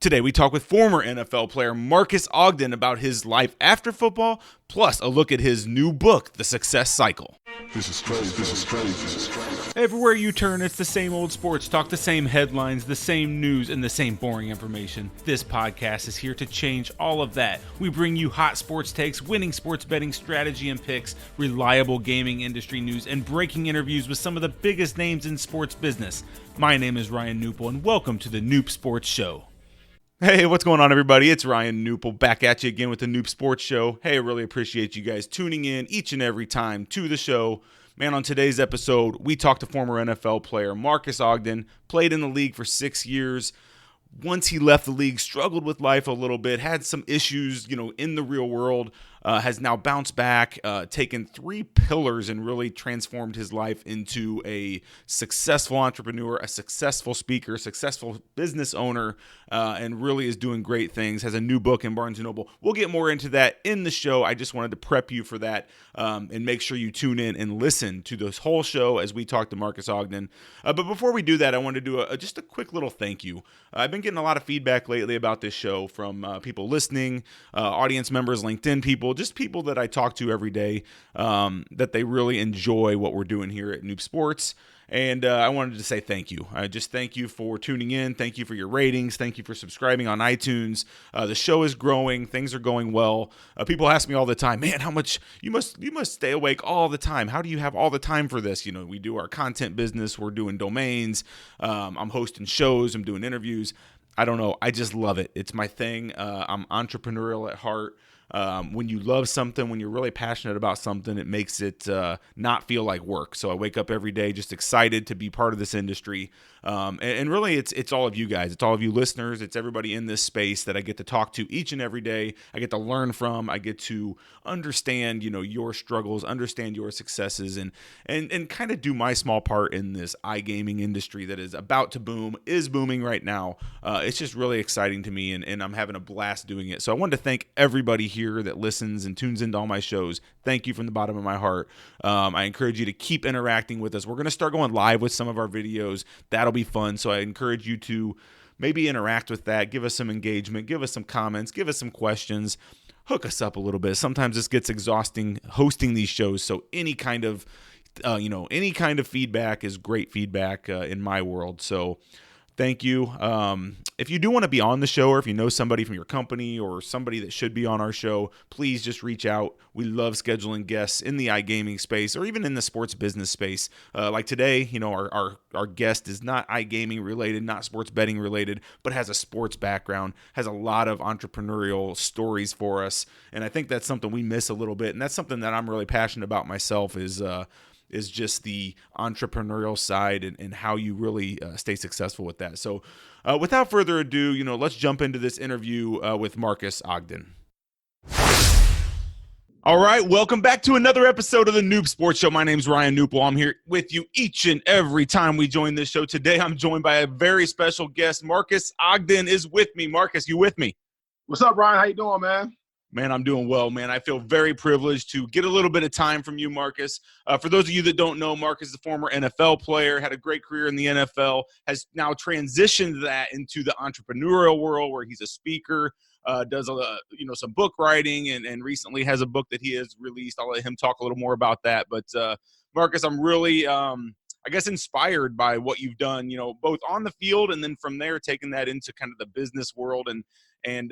Today, we talk with former NFL player Marques Ogden about his life after football, plus a look at his new book, The Success Cycle. This is crazy. This is crazy. This is crazy. Everywhere you turn, it's the same old sports talk, the same headlines, the same news, and the same boring information. This podcast is here to change all of that. We bring you hot sports takes, winning sports betting strategy and picks, reliable gaming industry news, and breaking interviews with some of the biggest names in sports business. My name is Ryan Newpel, and welcome to the Noop Sports Show. Hey, what's going on, everybody? It's Ryan Newpel back at you again with the Noop Sports Show. Hey, I really appreciate you guys tuning in each and every time to the show. Man, on today's episode, we talked to former NFL player Marques Ogden, played in the league for 6 years. Once he left the league, struggled with life a little bit, had some issues, in the real world, has now bounced back, taken 3 pillars and really transformed his life into a successful entrepreneur, a successful speaker, successful business owner, and really is doing great things. Has a new book in Barnes & Noble. We'll get more into that in the show. I just wanted to prep you for that and make sure you tune in and listen to this whole show as we talk to Marques Ogden. But before we do that, I want to do just a quick little thank you. I've been getting a lot of feedback lately about this show from people listening, audience members, LinkedIn people, just people that I talk to every day, that they really enjoy what we're doing here at Noop Sports. And I wanted to say thank you. Just thank you for tuning in. Thank you for your ratings. Thank you for subscribing on iTunes. The show is growing. Things are going well. People ask me all the time, man, how much you must stay awake all the time. How do you have all the time for this? We do our content business. We're doing domains. I'm hosting shows. I'm doing interviews. I don't know. I just love it. It's my thing. I'm entrepreneurial at heart. When you love something, when you're really passionate about something, it makes it not feel like work. So I wake up every day just excited to be part of this industry. And really, it's all of you guys. It's all of you listeners. It's everybody in this space that I get to talk to each and every day. I get to learn from. I get to understand, your struggles, understand your successes, and kind of do my small part in this iGaming industry that is about to boom, is booming right now. It's just really exciting to me, and I'm having a blast doing it. So I wanted to thank everybody here that listens and tunes into all my shows. Thank you from the bottom of my heart. I encourage you to keep interacting with us. We're going to start going live with some of our videos. That'll be fun. So I encourage you to maybe interact with that. Give us some engagement. Give us some comments. Give us some questions. Hook us up a little bit. Sometimes this gets exhausting hosting these shows. So any kind of feedback is great feedback in my world. So thank you. If you do want to be on the show, or if you know somebody from your company or somebody that should be on our show, please just reach out. We love scheduling guests in the iGaming space or even in the sports business space. Like today, our guest is not iGaming related, not sports betting related, but has a sports background, has a lot of entrepreneurial stories for us. And I think that's something we miss a little bit. And that's something that I'm really passionate about myself is just the entrepreneurial side and how you really stay successful with that. So without further ado, let's jump into this interview with Marques Ogden. All right, welcome back to another episode of the Noop Sports Show. My name's Ryan Newpel. I'm here with you each and every time we join this show. Today, I'm joined by a very special guest. Marques Ogden is with me. Marques, you with me? What's up, Ryan? How you doing, man? Man, I'm doing well, man. I feel very privileged to get a little bit of time from you, Marques. For those of you that don't know, Marques is a former NFL player, had a great career in the NFL, has now transitioned that into the entrepreneurial world where he's a speaker, does some book writing, and recently has a book that he has released. I'll let him talk a little more about that. But Marques, I'm really inspired by what you've done, both on the field and then from there taking that into kind of the business world and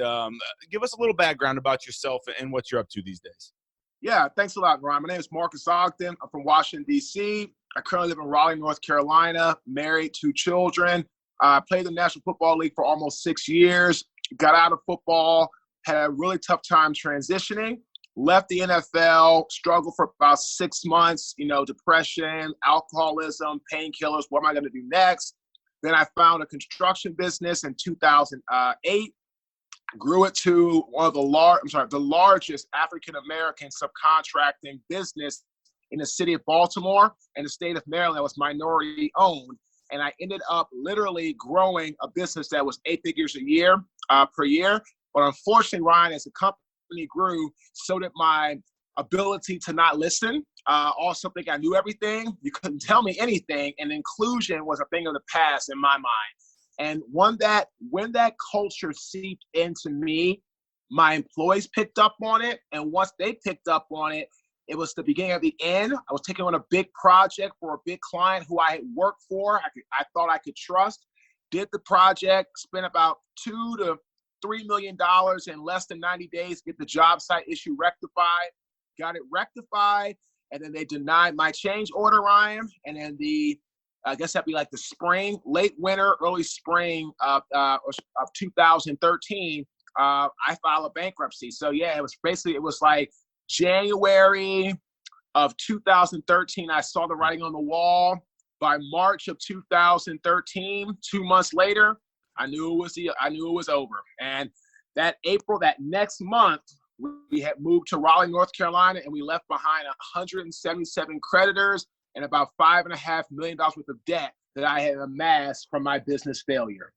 give us a little background about yourself and what you're up to these days. Yeah, thanks a lot, Ryan. My name is Marques Ogden. I'm from Washington, D.C. I currently live in Raleigh, North Carolina, married, 2 children. I played the National Football League for almost 6 years, got out of football, had a really tough time transitioning, left the NFL, struggled for about 6 months, depression, alcoholism, painkillers. What am I going to do next? Then I found a construction business in 2008. Grew it to one of the largest African-American subcontracting business in the city of Baltimore and the state of Maryland. That was minority owned. And I ended up literally growing a business that was 8 figures per year. But unfortunately, Ryan, as the company grew, so did my ability to not listen. Also think I knew everything. You couldn't tell me anything. And inclusion was a thing of the past in my mind. And when that culture seeped into me, my employees picked up on it. And once they picked up on it, it was the beginning of the end. I was taking on a big project for a big client who I had worked for. I thought I could trust. Did the project, spent about $2 to $3 million in less than 90 days, get the job site issue rectified. Got it rectified, and then they denied my change order, Ryan. And then I guess that'd be like the spring, late winter, early spring of 2013. I filed a bankruptcy. So yeah, it was like January of 2013. I saw the writing on the wall. By March of 2013, 2 months later, I knew it was over. And that next month, we had moved to Raleigh, North Carolina, and we left behind 177 creditors and about $5.5 million worth of debt that I had amassed from my business failure.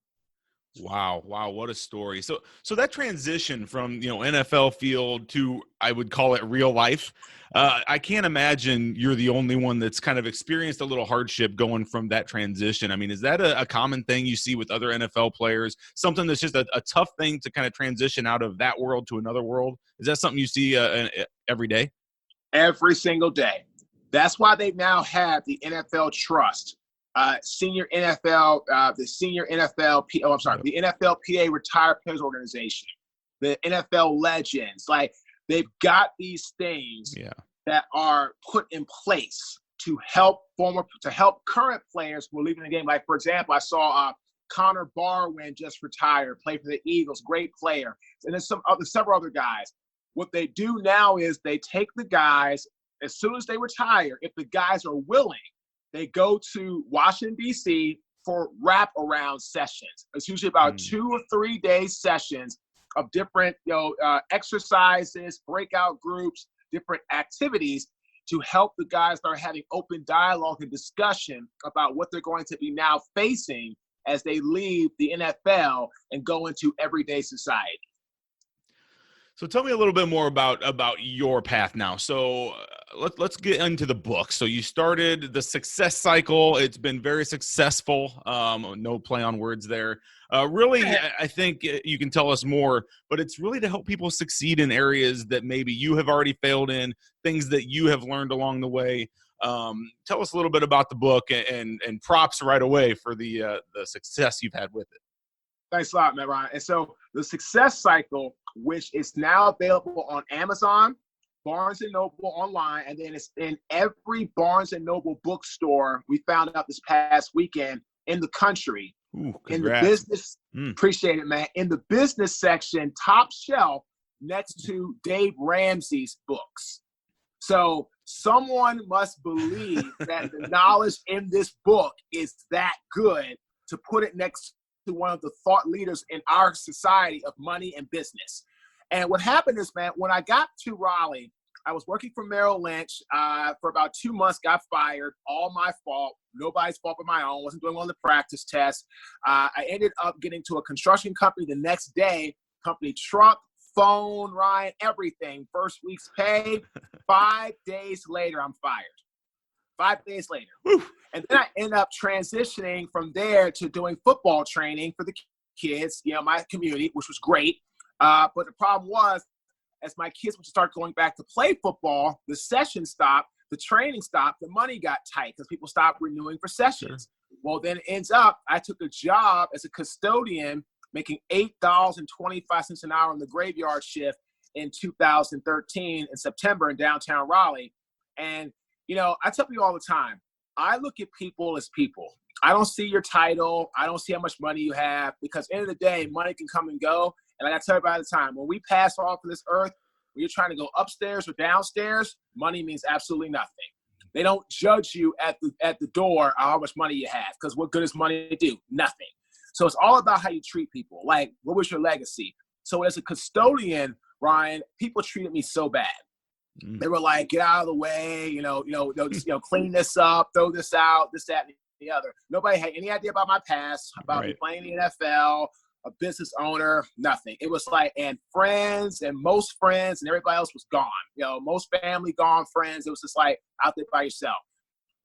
Wow. What a story. So that transition from, NFL field to, I would call it real life. I can't imagine you're the only one that's kind of experienced a little hardship going from that transition. I mean, is that a common thing you see with other NFL players? Something that's just a tough thing to kind of transition out of that world to another world? Is that something you see every day? Every single day. That's why they now have the NFL Trust. The NFLPA Retired Players Organization, the NFL Legends. Like, they've got these things that are put in place to help current players who are leaving the game. Like, for example, I saw Connor Barwin just retired, played for the Eagles, great player. And there's several other guys. What they do now is they take the guys, as soon as they retire, if the guys are willing, they go to Washington, D.C. for wraparound sessions. It's usually about 2 or 3 day sessions of different exercises, breakout groups, different activities to help the guys start having open dialogue and discussion about what they're going to be now facing as they leave the NFL and go into everyday society. So tell me a little bit more about your path now. So let's get into the book. So you started the success cycle. It's been very successful. No play on words there. Really, I think you can tell us more, but it's really to help people succeed in areas that maybe you have already failed in, things that you have learned along the way. Tell us a little bit about the book and props right away for the success you've had with it. Thanks a lot, man, Ryan. And so the success cycle, which is now available on Amazon, Barnes & Noble online, and then it's in every Barnes & Noble bookstore we found out this past weekend in the country. Ooh, in the business, appreciate it, man. In the business section, top shelf, next to Dave Ramsey's books. So someone must believe that the knowledge in this book is that good to put it next to one of the thought leaders in our society of money and business. And what happened is, man, when I got to Raleigh, I was working for Merrill Lynch for about 2 months, got fired, all my fault, nobody's fault but my own, wasn't doing well on the practice test. I ended up getting to a construction company the next day, company truck, phone, Ryan, everything, first week's pay. 5 days later, I'm fired. 5 days later. Woo. And then I ended up transitioning from there to doing football training for the kids, my community, which was great. But the problem was, as my kids would start going back to play football, the session stopped, the training stopped, the money got tight because people stopped renewing for sessions. Sure. Well, then it ends up, I took a job as a custodian, making $8.25 an hour on the graveyard shift in 2013 in September in downtown Raleigh. And, I tell people all the time, I look at people as people. I don't see your title. I don't see how much money you have, because at the end of the day, money can come and go. And like I tell everybody all the time, when we pass off of this earth, when you're trying to go upstairs or downstairs, money means absolutely nothing. They don't judge you at the door how much money you have, because what good is money do? Nothing. So it's all about how you treat people. Like, what was your legacy? So as a custodian, Ryan, people treated me so bad. They were like, get out of the way, clean this up, throw this out, this, that, and the other. Nobody had any idea about my past, about me playing in the NFL, a business owner, nothing. It was like, and friends and most friends and everybody else was gone. Most family gone, friends. It was just like out there by yourself.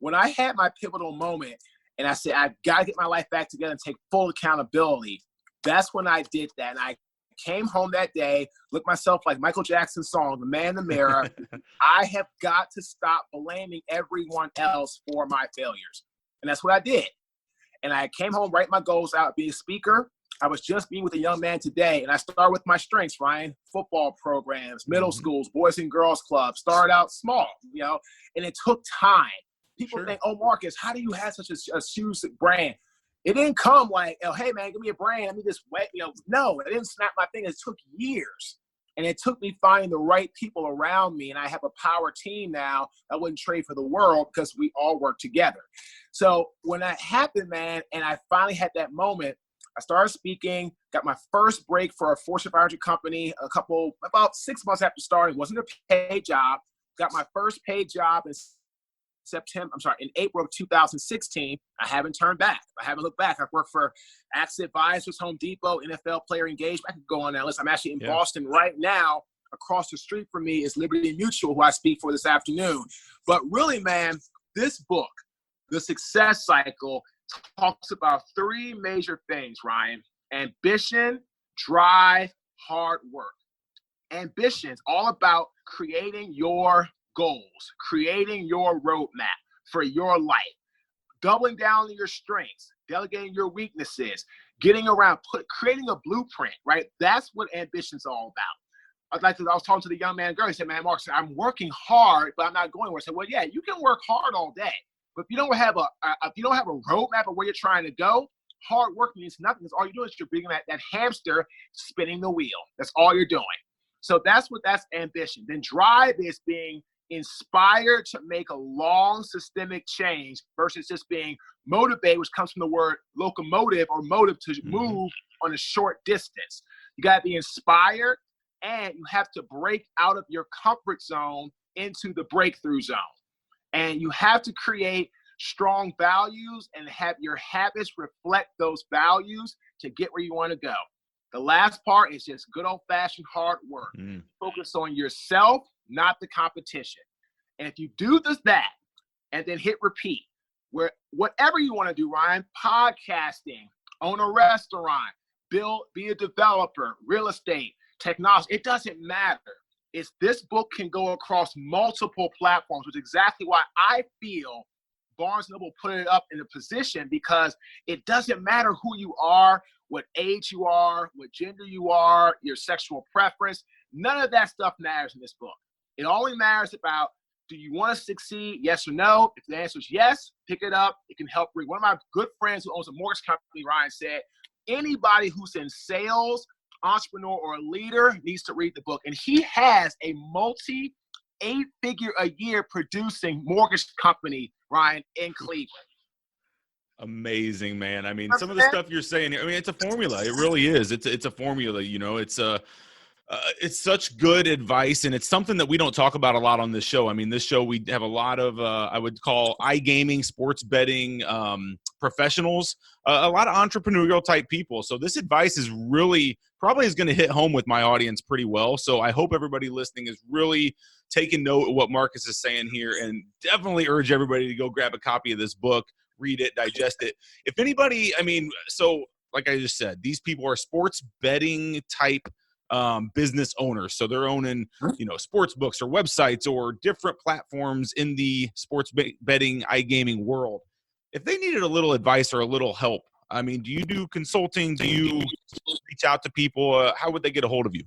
When I had my pivotal moment And I said, I've got to get my life back together and take full accountability. That's when I did that. And I came home that day, looked myself like Michael Jackson's song, The Man in the Mirror. I have got to stop blaming everyone else for my failures. And that's what I did. And I came home, write my goals out, be a speaker. I was just meeting with a young man today, and I started with my strengths, Ryan. Football programs, middle schools, boys and girls clubs. Started out small, and it took time. People think, oh, Marques, how do you have such a huge brand? It didn't come like, oh, hey, man, give me a brand. Let me just wait. No, it didn't snap my fingers. It took years. And it took me finding the right people around me. And I have a power team now I wouldn't trade for the world because we all work together. So when that happened, man, and I finally had that moment, I started speaking, got my first break for a Fortune 500 company about 6 months after starting. It wasn't a paid job. Got my first paid job in April of 2016. I haven't turned back. I haven't looked back. I've worked for Access Advisors, Home Depot, NFL Player Engagement. I could go on that list. I'm actually in Boston right now. Across the street from me is Liberty Mutual, who I speak for this afternoon. But really, man, this book, The Success Cycle, talks about three major things, Ryan. Ambition, drive, hard work. Ambition is all about creating your goals, creating your roadmap for your life, doubling down on your strengths, delegating your weaknesses, getting around, creating a blueprint, right? That's what ambition is all about. I was talking to the young man girl. He said, man, Marques, I'm working hard, but I'm not going where. I said, well, yeah, you can work hard all day, but if you don't have a roadmap of where you're trying to go, hard work means nothing. Because all you're doing is you're bringing that hamster spinning the wheel. That's all you're doing. So that's ambition. Then drive is being inspired to make a long systemic change versus just being motivated, which comes from the word locomotive or motive to move on a short distance. You got to be inspired, and you have to break out of your comfort zone into the breakthrough zone. And you have to create strong values and have your habits reflect those values to get where you want to go. The last part is just good old-fashioned hard work. Focus on yourself, not the competition. And if you do that and then hit repeat, where whatever you want to do, Ryan, podcasting, own a restaurant, be a developer, real estate, technology, it doesn't matter. This book can go across multiple platforms, which is exactly why I feel Barnes & Noble put it up in a position, because it doesn't matter who you are, what age you are, what gender you are, your sexual preference. None of that stuff matters in this book. It only matters about, do you want to succeed, yes or no? If the answer is yes, pick it up. It can help read. One of my good friends who owns a mortgage company, Ryan, said, anybody who's in sales, entrepreneur, or a leader needs to read the book. And he has a multi-8-figure-a-year producing mortgage company, Ryan, in Cleveland. Amazing, man. I mean, some of the stuff you're saying here, I mean, it's a formula. It really is. It's a formula, it's such good advice, and it's something that we don't talk about a lot on this show. I mean, this show, we have a lot of, I would call iGaming, sports betting professionals, a lot of entrepreneurial type people. So this advice is really probably is going to hit home with my audience pretty well. So I hope everybody listening is really taking note of what Marques is saying here, and definitely urge everybody to go grab a copy of this book, read it, digest it. If anybody, I mean, so like I just said, these people are sports betting type business owners. So they're owning, sports books or websites or different platforms in the sports betting, iGaming world. If they needed a little advice or a little help, I mean, do you do consulting? Do you reach out to people? How would they get a hold of you?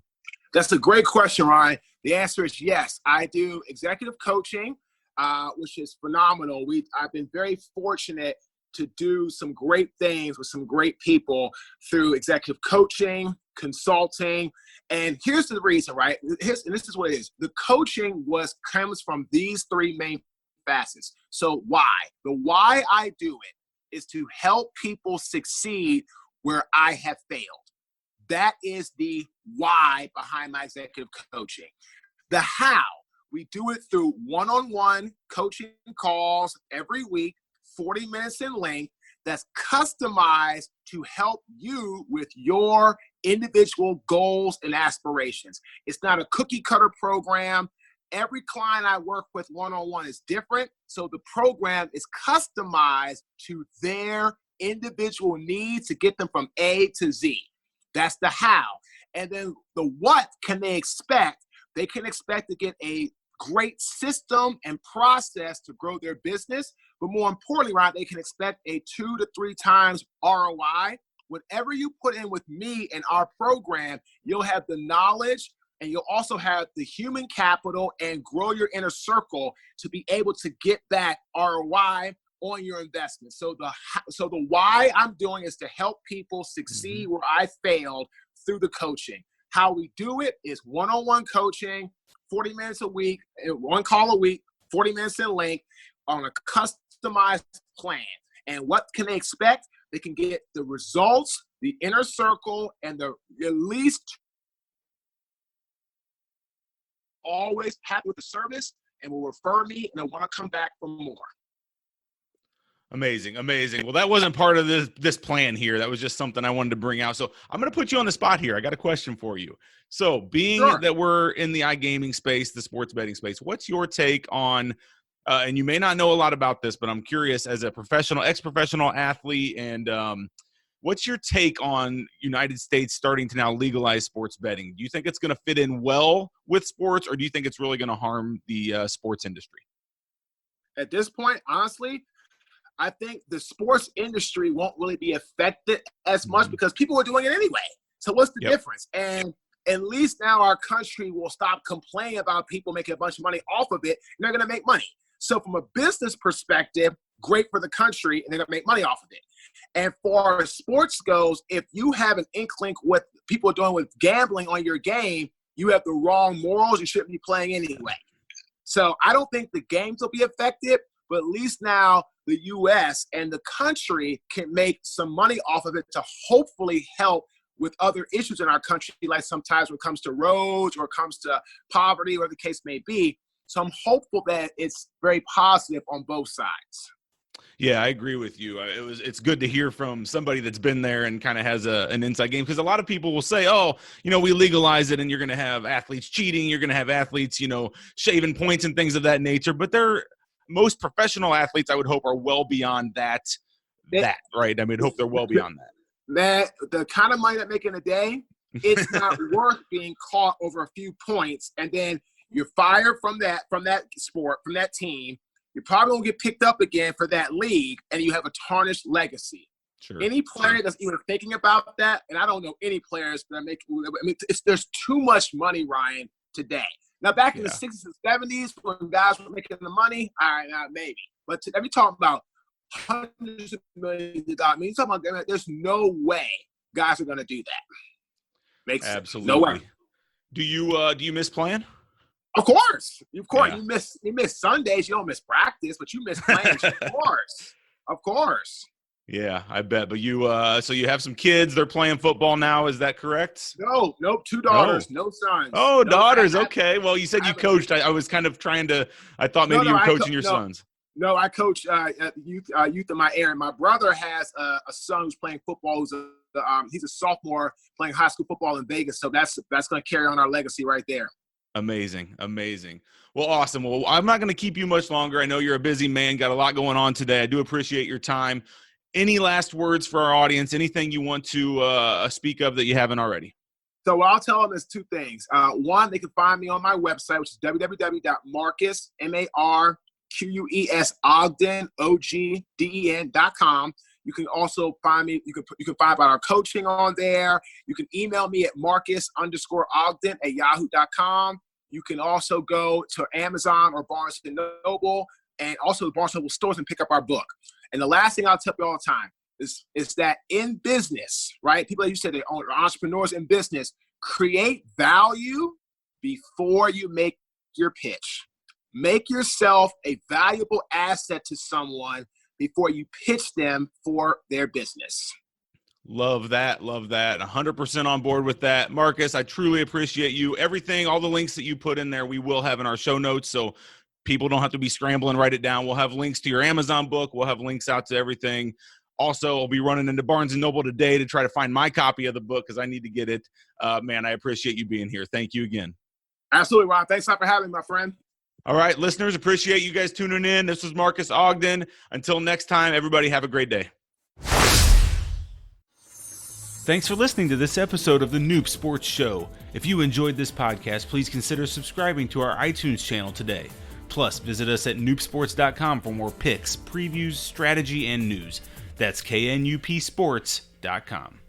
That's a great question, Ryan. The answer is yes. I do executive coaching, which is phenomenal. I've been very fortunate to do some great things with some great people through executive coaching, consulting. And here's the reason, right? And this is what it is. The coaching comes from these three main facets. So why? The why I do it is to help people succeed where I have failed. That is the why behind my executive coaching. The how, we do it through one-on-one coaching calls every week, 40 minutes in length, that's customized to help you with your individual goals and aspirations. It's not a cookie cutter program. every client I work with one-on-one is different. So the program is customized to their individual needs to get them from A to Z. That's the how. And then the what can they expect? They can expect to get a great system and process to grow their business. But more importantly, right, they can expect a 2 to 3 times ROI. Whatever you put in with me and our program, you'll have the knowledge and you'll also have the human capital and grow your inner circle to be able to get that ROI on your investment. So the why I'm doing is to help people succeed where I failed through the coaching. How we do it is one-on-one coaching, 40 minutes a week, 1 call a week, 40 minutes in length on a customized plan. And what can they expect? They can get the results, the inner circle, and the at least always happy with the service and will refer me and they'll want to come back for more. Amazing. Well, that wasn't part of this plan here. That was just something I wanted to bring out. So I'm going to put you on the spot here. I got a question for you. So being that we're in the iGaming space, the sports betting space, what's your take on, and you may not know a lot about this, but I'm curious as a ex-professional athlete, and what's your take on United States starting to now legalize sports betting? Do you think it's going to fit in well with sports, or do you think it's really going to harm the sports industry? At this point, honestly, I think the sports industry won't really be affected as much because people are doing it anyway. So what's the difference? And at least now our country will stop complaining about people making a bunch of money off of it, and they're going to make money. So from a business perspective, great for the country, and they're going to make money off of it. And for sports goes, if you have an inkling what people are doing with gambling on your game, you have the wrong morals. You shouldn't be playing anyway. So I don't think the games will be affected, but at least now the U.S. and the country can make some money off of it to hopefully help with other issues in our country, like sometimes when it comes to roads or it comes to poverty or the case may be. So I'm hopeful that it's very positive on both sides. Yeah, I agree with you. It's good to hear from somebody that's been there and kind of has an inside game, because a lot of people will say, oh, we legalize it and you're going to have athletes cheating. You're going to have athletes, shaving points and things of that nature. But most professional athletes, I would hope, are well beyond that, right? I mean, hope they're well beyond that. That the kind of money that make in a day, it's not worth being caught over a few points. And then you're fired from that sport, from that team. You probably won't get picked up again for that league, and you have a tarnished legacy. Sure. Any player that's even thinking about that, and I don't know any players that there's too much money, Ryan, today. Now, back in the 60s and 70s, when guys were making the money, all right, maybe. But today, we talking about hundreds of millions of dollars. I mean, you're talking about there's no way guys are going to do that. Makes absolutely no way. Do you miss playing? Of course. Yeah. You miss Sundays. You don't miss practice, but you miss playing. Of course. Yeah, I bet. But so you have some kids. They're playing football now. Is that correct? No, 2 daughters, no sons. Oh, no, daughters. Okay. Well, you said you coached. I was kind of trying to. I thought maybe you were coaching your sons. No, I coach youth in my area. My brother has a son who's playing football. He's a sophomore playing high school football in Vegas. So that's going to carry on our legacy right there. Amazing. Well, awesome. Well, I'm not going to keep you much longer. I know you're a busy man, got a lot going on today. I do appreciate your time. Any last words for our audience? Anything you want to speak of that you haven't already? So what I'll tell them is 2 things. One, they can find me on my website, which is www.marques, MARQUES, Ogden, OGDEN.com. You can also find me. You can find about our coaching on there. You can email me at Marques_Ogden@yahoo.com. You can also go to Amazon or Barnes & Noble, and also the Barnes & Noble stores, and pick up our book. And the last thing I'll tell you all the time is that in business, right? People, like you said, are entrepreneurs in business. Create value before you make your pitch. Make yourself a valuable asset to someone before you pitch them for their business. Love that. 100% on board with that. Marques, I truly appreciate you. Everything, all the links that you put in there, we will have in our show notes, so people don't have to be scrambling, write it down. We'll have links to your Amazon book. We'll have links out to everything. Also, I'll be running into Barnes & Noble today to try to find my copy of the book because I need to get it. Man, I appreciate you being here. Thank you again. Absolutely, Ron. Thanks for having me, my friend. All right, listeners, appreciate you guys tuning in. This was Marques Ogden. Until next time, everybody have a great day. Thanks for listening to this episode of the Noob Sports Show. If you enjoyed this podcast, please consider subscribing to our iTunes channel today. Plus, visit us at noobsports.com for more picks, previews, strategy, and news. That's knupsports.com.